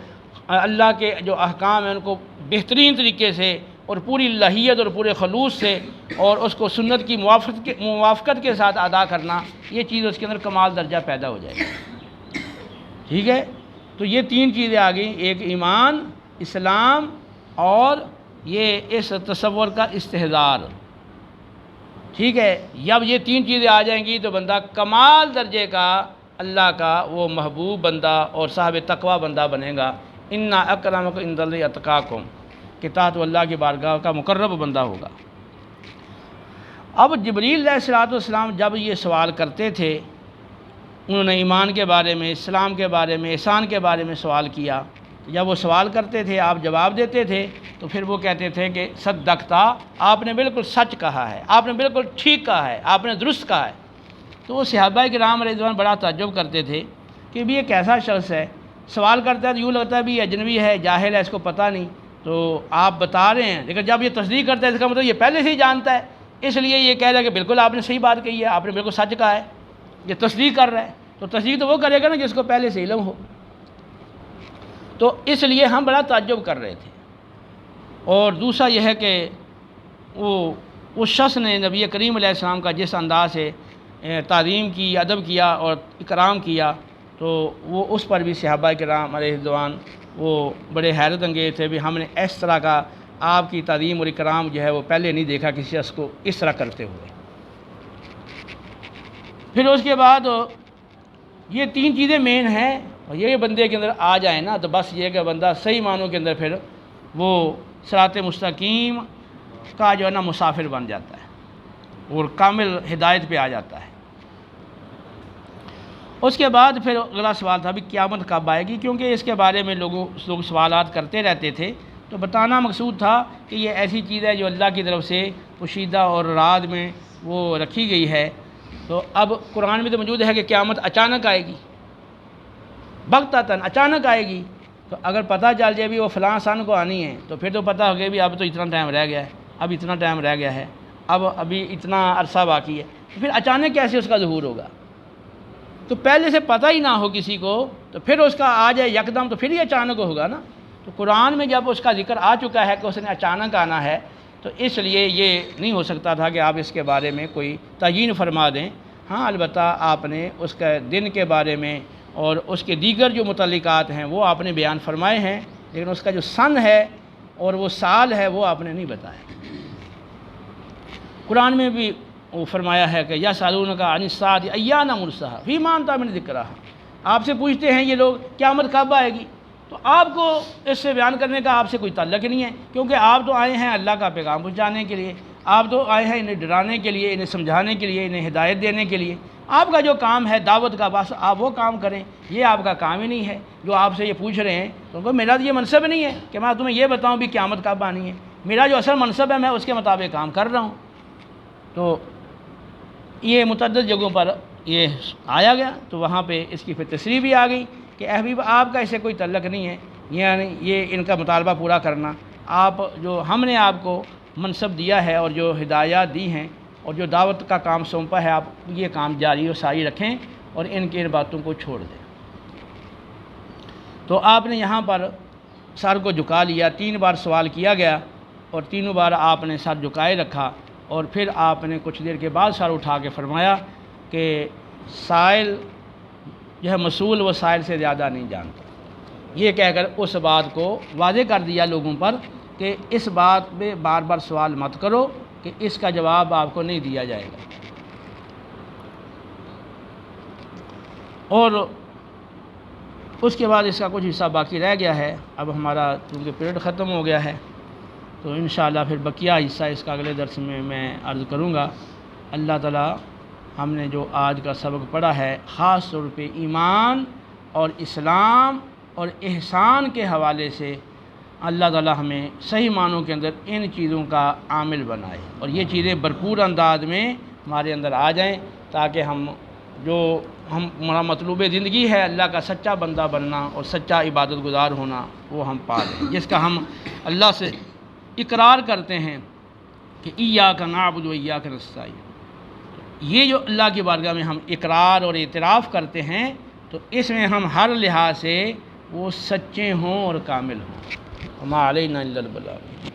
اللہ کے جو احکام ہیں ان کو بہترین طریقے سے اور پوری لہیت اور پورے خلوص سے، اور اس کو سنت کی موافقت کے ساتھ ادا کرنا، یہ چیز اس کے اندر کمال درجہ پیدا ہو جائے گی۔ ٹھیک ہے، تو یہ تین چیزیں آ گئیں، ایک ایمان، اسلام، اور یہ اس تصور کا استحضار۔ ٹھیک ہے، جب یہ تین چیزیں آ جائیں گی تو بندہ کمال درجے کا اللہ کا وہ محبوب بندہ اور صاحب تقوی بندہ بنے گا۔ انا اکرمکم عند اللہ اتقاکم، کہ تحت اللہ کی بارگاہ کا مقرب بندہ ہوگا۔ اب جبریل علیہ السلام جب یہ سوال کرتے تھے، انہوں نے ایمان کے بارے میں، اسلام کے بارے میں، احسان کے بارے میں سوال کیا، جب وہ سوال کرتے تھے آپ جواب دیتے تھے، تو پھر وہ کہتے تھے کہ صدقتا، آپ نے بالکل سچ کہا ہے، آپ نے بالکل ٹھیک کہا ہے، آپ نے درست کہا ہے۔ تو وہ صحابہ کرام رضوان بڑا تعجب کرتے تھے کہ بھی یہ کیسا شخص ہے، سوال کرتا ہے تو یوں لگتا ہے بھی یہ اجنبی ہے، جاہل ہے، اس کو پتہ نہیں، تو آپ بتا رہے ہیں، لیکن جب یہ تصدیق کرتا ہے اس کا مطلب یہ پہلے سے ہی جانتا ہے، اس لیے یہ کہہ رہا ہے کہ بالکل آپ نے صحیح بات کہی ہے، آپ نے بالکل سچ کہا ہے، یہ تصدیق کر رہا ہے۔ تو تصدیق تو وہ کرے گا نا جس کو پہلے سے علم ہو۔ تو اس لیے ہم بڑا تعجب کر رہے تھے۔ اور دوسرا یہ ہے کہ اس شخص نے نبی کریم علیہ السلام کا جس انداز سے تعظیم کی، ادب کیا اور اکرام کیا، تو وہ اس پر بھی صحابہ کرام علیہ رضوان وہ بڑے حیرت انگیز تھے، بھی ہم نے اس طرح کا آپ کی تعظیم اور اکرام جو ہے وہ پہلے نہیں دیکھا کسی شخص کو اس طرح کرتے ہوئے۔ پھر اس کے بعد یہ تین چیزیں مین ہیں، اور یہ بندے کے اندر آ جائیں نا تو بس یہ کہ بندہ صحیح معنوں کے اندر پھر وہ صراط مستقیم کا جو ہے نا مسافر بن جاتا ہے اور کامل ہدایت پہ آ جاتا ہے۔ اس کے بعد پھر اگلا سوال تھا بھی قیامت کب آئے گی، کیونکہ اس کے بارے میں لوگ سوالات کرتے رہتے تھے، تو بتانا مقصود تھا کہ یہ ایسی چیز ہے جو اللہ کی طرف سے پوشیدہ اور راز میں وہ رکھی گئی ہے۔ تو اب قرآن میں تو موجود ہے کہ قیامت اچانک آئے گی، بغتتاً اچانک آئے گی، تو اگر پتہ چل جائے بھی وہ فلاں سن کو آنی ہے تو پھر تو پتہ ہو گیا بھی اب تو اتنا ٹائم رہ گیا ہے، اب اتنا ٹائم رہ گیا ہے، ابھی اتنا عرصہ باقی ہے، تو پھر اچانک کیسے اس کا ظہور ہوگا؟ تو پہلے سے پتہ ہی نہ ہو کسی کو تو پھر اس کا آ جائے یکدم تو پھر یہ اچانک ہوگا نا۔ تو قرآن میں جب اس کا ذکر آ چکا ہے کہ اس نے اچانک آنا ہے تو اس لیے یہ نہیں ہو سکتا تھا کہ آپ اس کے بارے میں کوئی تعیین فرما دیں۔ ہاں البتہ آپ نے اس کے دن کے بارے میں اور اس کے دیگر جو متعلقات ہیں وہ آپ نے بیان فرمائے ہیں، لیکن اس کا جو سن ہے اور وہ سال ہے وہ آپ نے نہیں بتایا۔ قرآن میں بھی وہ فرمایا ہے کہ یا سالونک عن الساعۃ ایان مرساہا فیما انت من ذکرہا، آپ سے پوچھتے ہیں یہ لوگ قیامت کب آئے گی، تو آپ کو اس سے بیان کرنے کا آپ سے کوئی تعلق نہیں ہے، کیونکہ آپ تو آئے ہیں اللہ کا پیغام پہنچانے کے لیے، آپ تو آئے ہیں انہیں ڈرانے کے لیے، انہیں سمجھانے کے لیے، انہیں ہدایت دینے کے لیے۔ آپ کا جو کام ہے دعوت کا، بس آپ وہ کام کریں، یہ آپ کا کام ہی نہیں ہے۔ جو آپ سے یہ پوچھ رہے ہیں تو میرا تو یہ منصب نہیں ہے کہ میں تمہیں یہ بتاؤں بھی قیامت کب آنی ہے، میرا جو اصل منصب ہے میں اس کے مطابق کام کر رہا ہوں۔ تو یہ متعدد جگہوں پر یہ آیا گیا، تو وہاں پہ اس کی پھر تصریح بھی آ گئی کہ اے حبیب آپ کا اسے کوئی تعلق نہیں ہے، یعنی یہ ان کا مطالبہ پورا کرنا، آپ جو ہم نے آپ کو منصب دیا ہے اور جو ہدایات دی ہیں اور جو دعوت کا کام سونپا ہے، آپ یہ کام جاری و ساری رکھیں اور ان باتوں کو چھوڑ دیں۔ تو آپ نے یہاں پر سر کو جھکا لیا، 3 بار سوال کیا گیا اور تینوں بار آپ نے سر جھکائے رکھا، اور پھر آپ نے کچھ دیر کے بعد سر اٹھا کے فرمایا کہ سائل جو ہے مسئول وہ سائل سے زیادہ نہیں جانتا، یہ کہہ کر اس بات کو واضح کر دیا لوگوں پر کہ اس بات میں بار بار سوال مت کرو کہ اس کا جواب آپ کو نہیں دیا جائے گا۔ اور اس کے بعد اس کا کچھ حصہ باقی رہ گیا ہے، اب ہمارا کیونکہ پیریڈ ختم ہو گیا ہے تو انشاءاللہ پھر بقیہ حصہ اس کا اگلے درس میں عرض کروں گا۔ اللہ تعالی ہم نے جو آج کا سبق پڑھا ہے خاص طور پہ ایمان اور اسلام اور احسان کے حوالے سے، اللہ تعالی ہمیں صحیح معنوں کے اندر ان چیزوں کا عامل بنائے اور یہ چیزیں بھرپور انداز میں ہمارے اندر آ جائیں، تاکہ ہمارا مطلوب زندگی ہے اللہ کا سچا بندہ بننا اور سچا عبادت گزار ہونا، وہ ہم پا لیں، جس کا ہم اللہ سے اقرار کرتے ہیں کہ ایاک نعبد و ایاک نستعین۔ یہ جو اللہ کی بارگاہ میں ہم اقرار اور اعتراف کرتے ہیں تو اس میں ہم ہر لحاظ سے وہ سچے ہوں اور کامل ہوں۔ وما علینا الا البلاغ۔